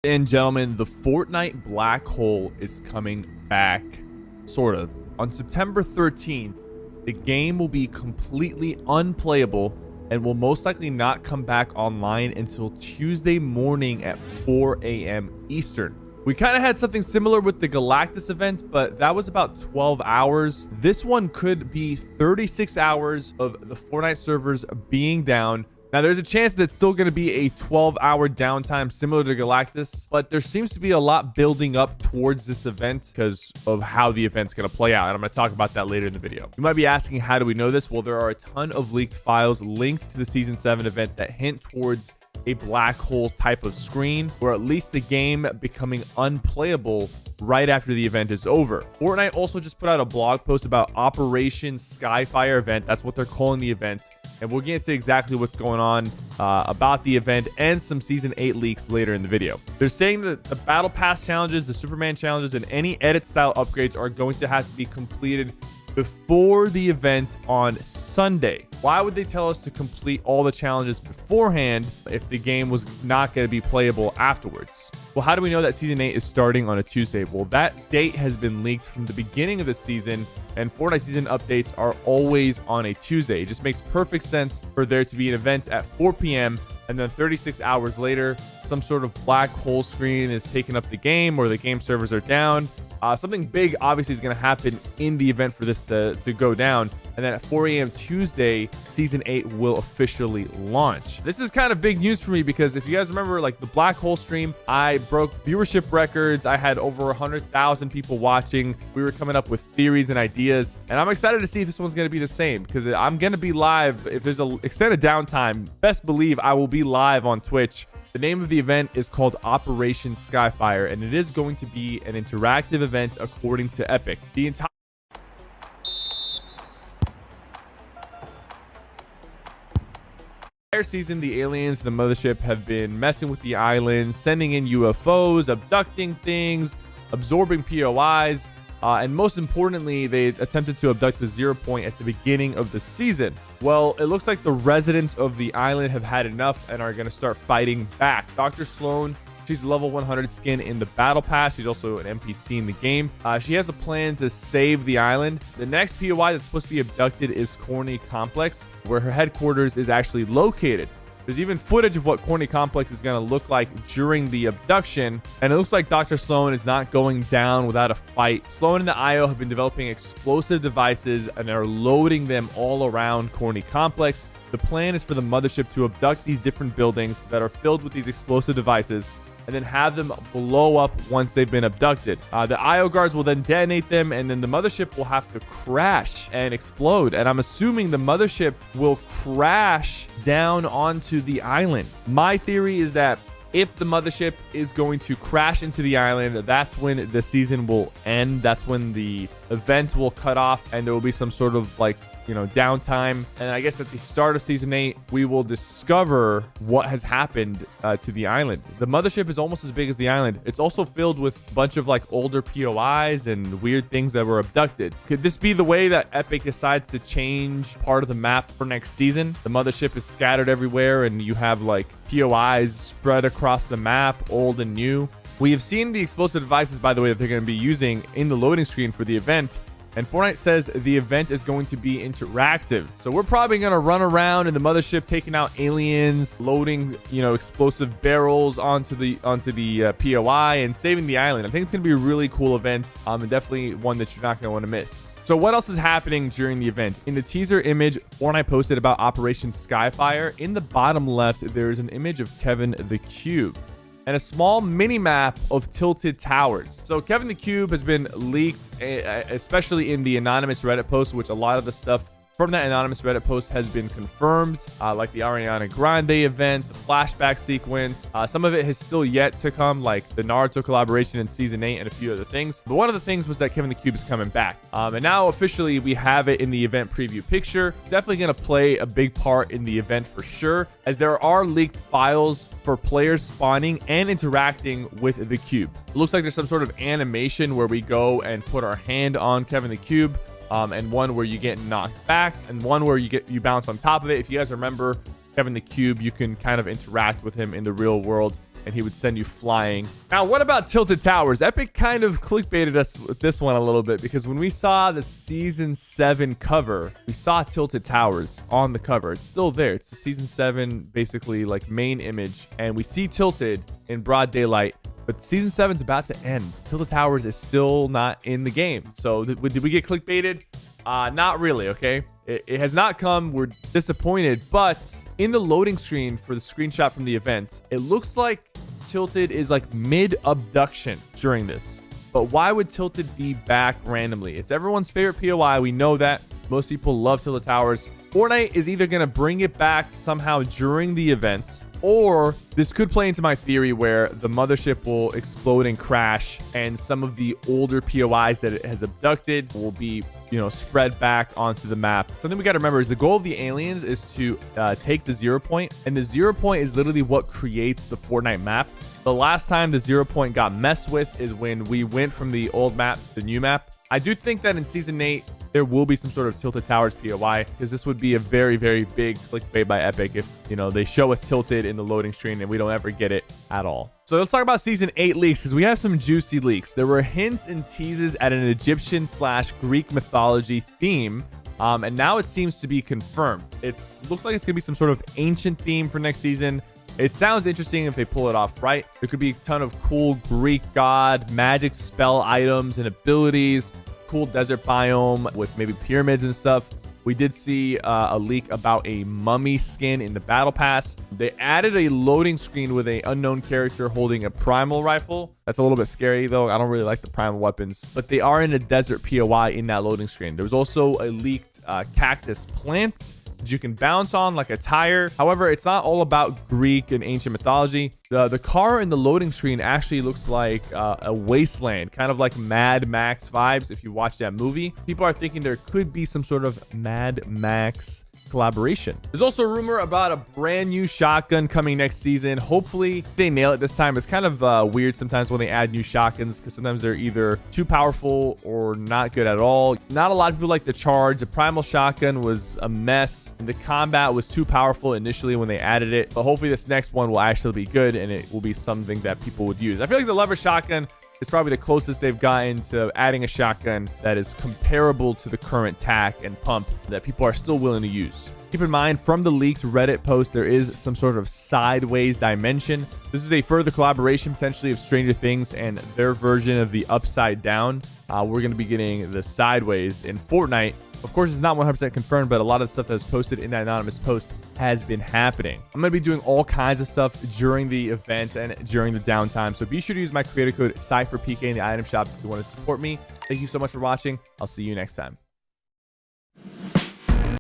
And gentlemen, the Fortnite Black Hole is coming back, sort of. On September 13th, the game will be completely unplayable and will most likely not come back online until Tuesday morning at 4 a.m. Eastern. We kind of had something similar with the Galactus event, but that was about 12 hours. This one could be 36 hours of the Fortnite servers being down. Now, there's a chance that it's still going to be a 12-hour downtime similar to Galactus, but there seems to be a lot building up towards this event because of how the event's going to play out, and I'm going to talk about that later in the video. You might be asking, how do we know this? Well, there are a ton of leaked files linked to the Season 7 event that hint towards a black hole type of screen, or at least the game becoming unplayable right after the event is over. Fortnite also just put out a blog post about Operation Skyfire event. That's what they're calling the event. And we'll get into exactly what's going on about the event and some Season 8 leaks later in the video. They're saying that the Battle Pass challenges, the Superman challenges, and any edit style upgrades are going to have to be completed before the event on Sunday. Why would they tell us to complete all the challenges beforehand if the game was not going to be playable afterwards? Well, how do we know that Season 8 is starting on a Tuesday? Well, that date has been leaked from the beginning of the season, and Fortnite season updates are always on a Tuesday. It just makes perfect sense for there to be an event at 4 p.m. and then 36 hours later, some sort of black hole screen is taking up the game or the game servers are down. Something big obviously is going to happen in the event for this to go down. And then at 4 a.m. Tuesday, Season 8 will officially launch. This is kind of big news for me because if you guys remember, like the Black Hole stream, I broke viewership records. I had over 100,000 people watching. We were coming up with theories and ideas. And I'm excited to see if this one's going to be the same because I'm going to be live. If there's an extended downtime, best believe I will be live on Twitch. The name of the event is called Operation Skyfire, and it is going to be an interactive event according to Epic. The entire season, the aliens, the mothership, have been messing with the island, sending in UFOs, abducting things, absorbing POIs, and most importantly, they attempted to abduct the Zero Point at the beginning of the season. Well, it looks like the residents of the island have had enough and are going to start fighting back. Dr. Sloan, she's a level 100 skin in the Battle Pass. She's also an NPC in the game. She has a plan to save the island. The next POI that's supposed to be abducted is Corny Complex, where her headquarters is actually located. There's even footage of what Corny Complex is going to look like during the abduction, and it looks like Dr. Sloan is not going down without a fight. Sloan and the IO have been developing explosive devices and are loading them all around Corny Complex. The plan is for the mothership to abduct these different buildings that are filled with these explosive devices and then have them blow up once they've been abducted. The IO guards will then detonate them, and then the mothership will have to crash and explode. And I'm assuming the mothership will crash down onto the island. My theory is that if the mothership is going to crash into the island, that's when the season will end. That's when the event will cut off, and there will be some sort of downtime. And I guess at the start of Season 8, we will discover what has happened to the island. The mothership is almost as big as the island. It's also filled with a bunch of older POIs and weird things that were abducted. Could this be the way that Epic decides to change part of the map for next season? The mothership is scattered everywhere and you have POIs spread across the map, old and new. We have seen the explosive devices, by the way, that they're going to be using in the loading screen for the event. And Fortnite says the event is going to be interactive. So we're probably going to run around in the mothership, taking out aliens, loading, explosive barrels onto the POI and saving the island. I think it's going to be a really cool event, and definitely one that you're not going to want to miss. So what else is happening during the event? In the teaser image Fortnite posted about Operation Skyfire, in the bottom left, there is an image of Kevin the Cube and a small mini map of tilted towers. So Kevin the Cube has been leaked, especially in the anonymous Reddit post, which a lot of the stuff from that anonymous Reddit post has been confirmed, like the Ariana Grande event, the flashback sequence. Some of it has still yet to come, like the Naruto collaboration in Season 8 and a few other things. But one of the things was that Kevin the Cube is coming back. And now officially we have it in the event preview picture. It's definitely going to play a big part in the event for sure, as there are leaked files for players spawning and interacting with the cube. It looks like there's some sort of animation where we go and put our hand on Kevin the Cube. And one where you get knocked back, and one where you bounce on top of it. If you guys remember Kevin the Cube, you can kind of interact with him in the real world and he would send you flying. Now, what about Tilted Towers? Epic kind of clickbaited us with this one a little bit, because when we saw the Season 7 cover, we saw Tilted Towers on the cover. It's still there. It's the Season 7, basically, like, main image, and we see Tilted in broad daylight. But Season 7's about to end. Tilted Towers is still not in the game. So did we get clickbaited? Not really, okay? It has not come. We're disappointed. But in the loading screen for the screenshot from the event, it looks like Tilted is like mid-abduction during this. But why would Tilted be back randomly? It's everyone's favorite POI. We know that. Most people love Tilted Towers. Fortnite is either going to bring it back somehow during the event, or this could play into my theory where the mothership will explode and crash, and some of the older POIs that it has abducted will be, you know, spread back onto the map. Something we got to remember is the goal of the aliens is to take the 0 point, and the 0 point is literally what creates the Fortnite map. The last time the 0 point got messed with is when we went from the old map to the new map. I do think that in Season 8, there will be some sort of Tilted Towers POI, because this would be a very, very big clickbait by Epic if, you know, they show us Tilted in the loading screen and we don't ever get it at all. So let's talk about Season 8 leaks, because we have some juicy leaks. There were hints and teases at an Egyptian/Greek mythology theme, and now it seems to be confirmed. Looks like it's going to be some sort of ancient theme for next season. It sounds interesting if they pull it off right. There could be a ton of cool Greek god, magic spell items and abilities, cool desert biome with maybe pyramids and stuff. We did see a leak about a mummy skin in the battle pass. They added a loading screen with an unknown character holding a primal rifle. That's a little bit scary though. I don't really like the primal weapons, but they are in a desert POI in that loading screen. There was also a leaked cactus plant that you can bounce on like a tire. However, it's not all about Greek and ancient mythology. The car in the loading screen actually looks like a wasteland, kind of like Mad Max vibes if you watch that movie. People are thinking there could be some sort of Mad Max collaboration. There's also a rumor about a brand new shotgun coming next season. Hopefully they nail it this time. It's kind of weird sometimes when they add new shotguns, because sometimes they're either too powerful or not good at all. Not a lot of people like the charge. The primal shotgun was a mess, and the combat was too powerful initially when they added it. But hopefully this next one will actually be good, and it will be something that people would use. I feel like the lever shotgun is probably the closest they've gotten to adding a shotgun that is comparable to the current tac and pump that people are still willing to use. Keep in mind, from the leaked Reddit post, there is some sort of sideways dimension. This is a further collaboration potentially of Stranger Things and their version of the Upside Down. We're going to be getting the sideways in Fortnite. Of course, it's not 100% confirmed, but a lot of the stuff that was posted in that anonymous post has been happening. I'm going to be doing all kinds of stuff during the event and during the downtime, so be sure to use my creator code CypherPK in the item shop if you want to support me. Thank you so much for watching. I'll see you next time.